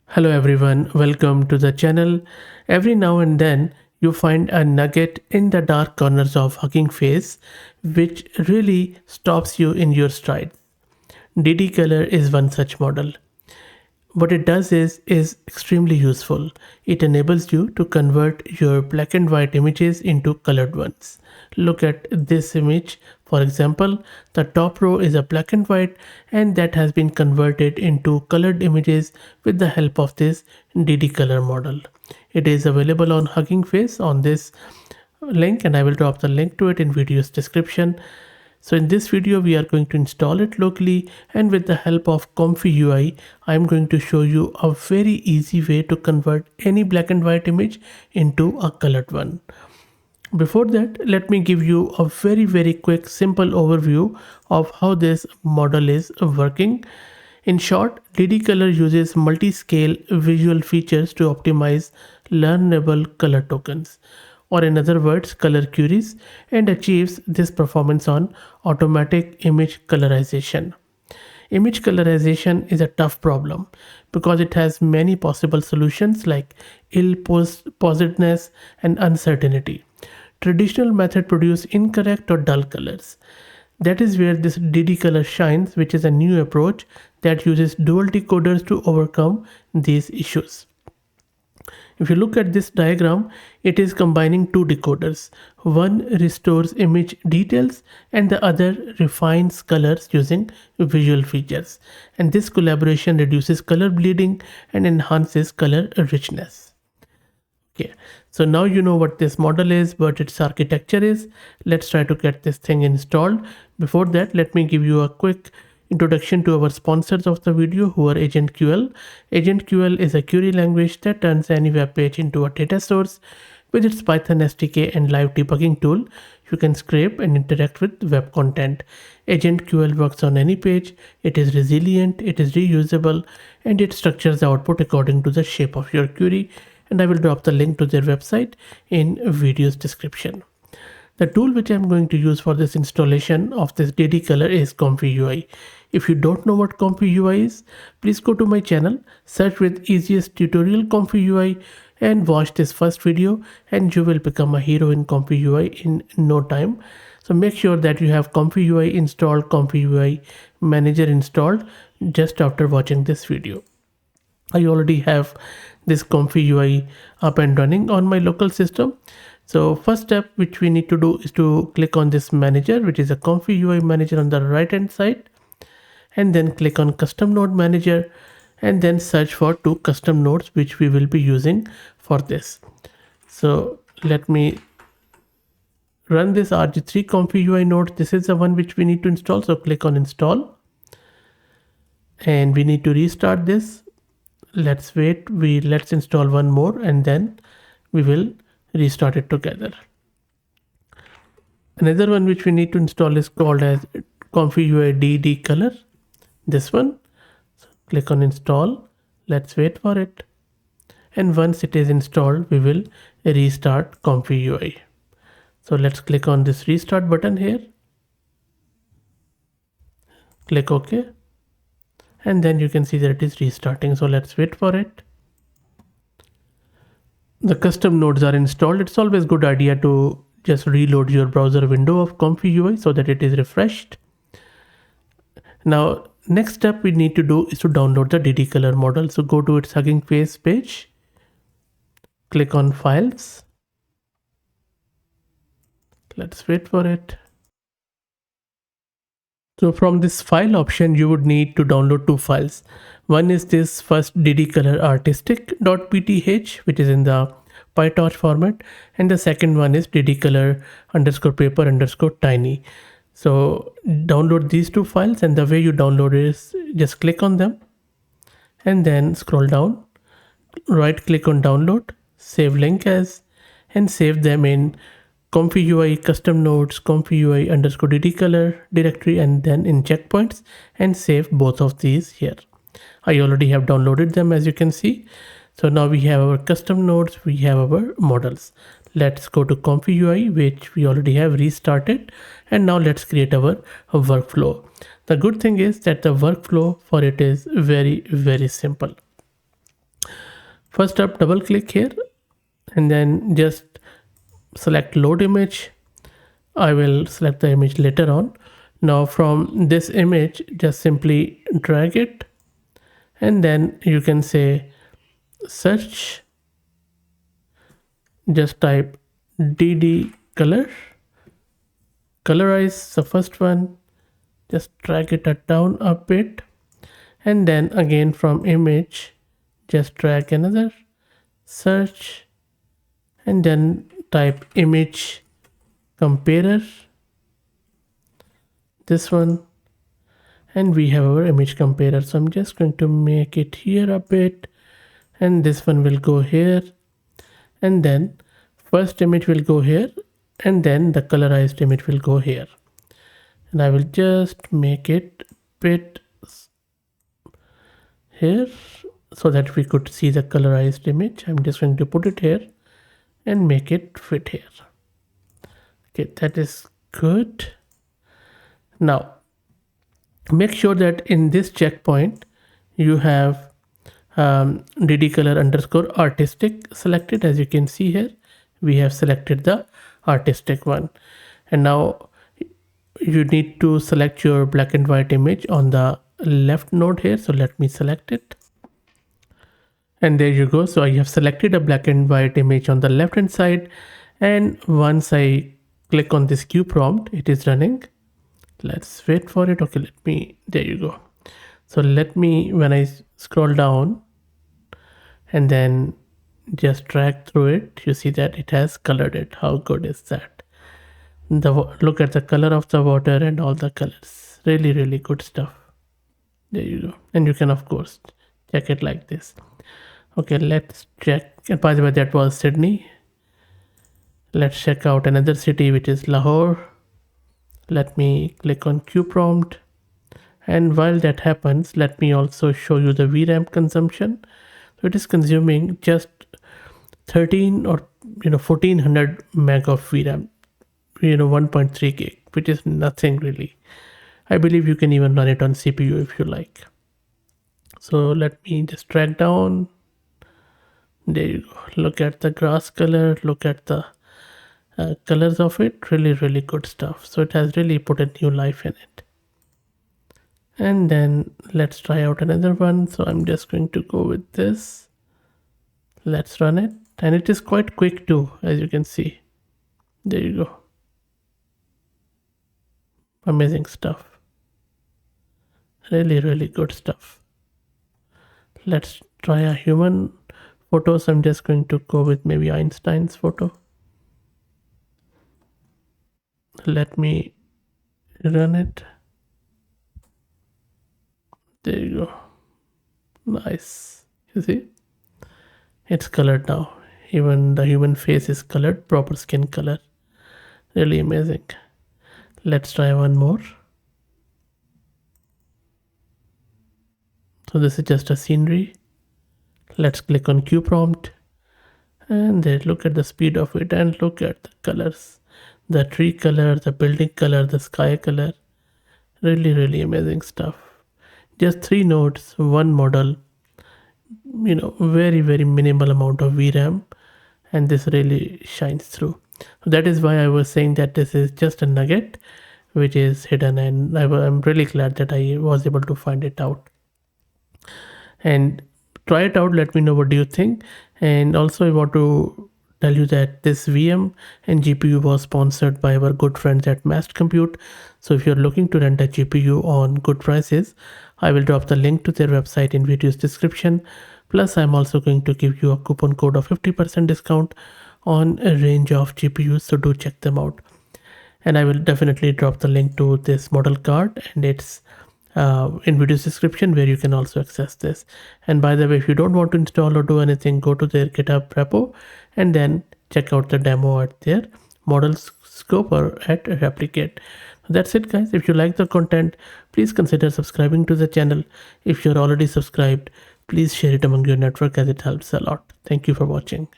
Hello everyone, welcome to the channel. Every now and then you find a nugget in the dark corners of Hugging Face which really stops you in your stride. DDColor is one such model. What it does is extremely useful. It enables you to convert your black and white images into colored ones. Look at this image. For example, the top row is a black and white and that has been converted into colored images with the help of this DDColor model. It is available on Hugging Face on this link, and I will drop the link to it in video's description. So in this video, we are going to install it locally, and with the help of ComfyUI, I'm going to show you a very easy way to convert any black and white image into a colored one. Before that, let me give you a very quick simple overview of how this model is working. In short, DDColor uses multi-scale visual features to optimize learnable color tokens, or in other words, color queries, and achieves this performance on automatic image colorization. Image colorization is a tough problem because it has many possible solutions like ill-posedness and uncertainty. Traditional methods produce incorrect or dull colors. That is where this DDColor shines, which is a new approach that uses dual decoders to overcome these issues. If you look at this diagram, it is combining two decoders. One restores image details and the other refines colors using visual features. And this collaboration reduces color bleeding and enhances color richness. Okay, so now you know what this model is, what its architecture is. Let's try to get this thing installed. Before that, let me give you a quick introduction to our sponsors of the video, who are AgentQL. AgentQL is a query language that turns any web page into a data source. With its Python SDK and live debugging tool, you can scrape and interact with web content. AgentQL works on any page. It is resilient, it is reusable, and it structures the output according to the shape of your query. And I will drop the link to their website in video's description. The tool which I'm going to use for this installation of this DDColor is ComfyUI. If you don't know what ComfyUI is, please go to my channel, search with easiest tutorial ComfyUI and watch this first video, and you will become a hero in ComfyUI in no time. So make sure that you have ComfyUI installed, ComfyUI manager installed just after watching this video. I already have this ComfyUI up and running on my local system. So first step which we need to do is to click on this manager, which is a ComfyUI manager on the right hand side, and then click on custom node manager and then search for two custom nodes which we will be using for this. So let me run this RG3 ComfyUI node. This is the one which we need to install. So click on install and we need to restart this. Let's wait, let's install one more and then we will restart it together. Another one which we need to install is called as ComfyUI DDColor. This one. So click on install. Let's wait for it. And once it is installed, we will restart ComfyUI. So let's click on this restart button here. Click OK. And then you can see that it is restarting. So let's wait for it. The custom nodes are installed. It's always a good idea to just reload your browser window of ComfyUI so that it is refreshed. Now, next step we need to do is to download the DDColor model. So go to its Hugging Face page, click on Files. Let's wait for it. So from this file option, you would need to download two files. One is this first DDColor artistic.pth, which is in the PyTorch format. And the second one is DDColor_paper_tiny. So download these two files, and the way you download it is just click on them and then scroll down, right click on download, save link as, and save them in ComfyUI custom nodes, ComfyUI_DDColor directory, and then in checkpoints, and save both of these here. I already have downloaded them, as you can see. So now we have our custom nodes, we have our models. Let's go to ComfyUI, which we already have restarted. And now let's create our workflow. The good thing is that the workflow for it is very simple. First up, double click here and then just select load image. I will select the image later on. Now from this image, just simply drag it and then you can say search, just type DDColor, colorize the first one, just drag it down a bit and then again from image just drag another, search and then type image comparer, this one, and we have our image comparer. So I'm just going to make it here a bit and this one will go here and then first image will go here and then the colorized image will go here, and I will just make it bit here so that we could see the colorized image. I'm just going to put it here and make it fit here. Okay, that is good. Now make sure that in this checkpoint you have DDColor underscore artistic selected. As you can see here, we have selected the artistic one, and now you need to select your black and white image on the left node here. So let me select it, and there you go. So I have selected a black and white image on the left hand side, and once I click on this Q prompt, it is running. Let's wait for it. Okay, there you go. So let me, when I scroll down and then just drag through it, you see that it has colored it. How good is that? Look at the color of the water and all the colors. Really, really good stuff. There you go. And you can of course check it like this. Okay, let's check. And by the way, that was Sydney. Let's check out another city, which is Lahore. Let me click on Q prompt, and while that happens, let me also show you the VRAM consumption. So it is consuming just 13 or 1400 meg of VRAM, 1.3 gig, which is nothing really. I believe you can even run it on CPU if you like. So let me just drag down. There you go. Look at the grass color, look at the colors of it. Really, really good stuff. So it has really put a new life in it. And then let's try out another one. So I'm just going to go with this. Let's run it. And it is quite quick too, as you can see. There you go. Amazing stuff. Really, really good stuff. Let's try a human photo. So I'm just going to go with maybe Einstein's photo. Let me run it. There you go. Nice. You see? It's colored now. Even the human face is colored, proper skin color. Really amazing. Let's try one more. So this is just a scenery. Let's click on Q prompt. And then look at the speed of it and look at the colors. The tree color, the building color, the sky color. Really, really amazing stuff. Just 3 nodes, one model, very, very minimal amount of VRAM, and this really shines through. So that is why I was saying that this is just a nugget which is hidden, and I'm really glad that I was able to find it out. And try it out, let me know what do you think. And also I want to tell you that this VM and GPU was sponsored by our good friends at Mast Compute. So if you're looking to rent a GPU on good prices, I will drop the link to their website in video's description. Plus I'm also going to give you a coupon code of 50% discount on a range of GPUs, so do check them out. And I will definitely drop the link to this model card, and it's in video's description where you can also access this. And by the way, if you don't want to install or do anything, go to their GitHub repo and then check out the demo at their model scope or at replicate. That's it guys. If you like the content, please consider subscribing to the channel. If you're already subscribed, please share it among your network as it helps a lot. Thank you for watching.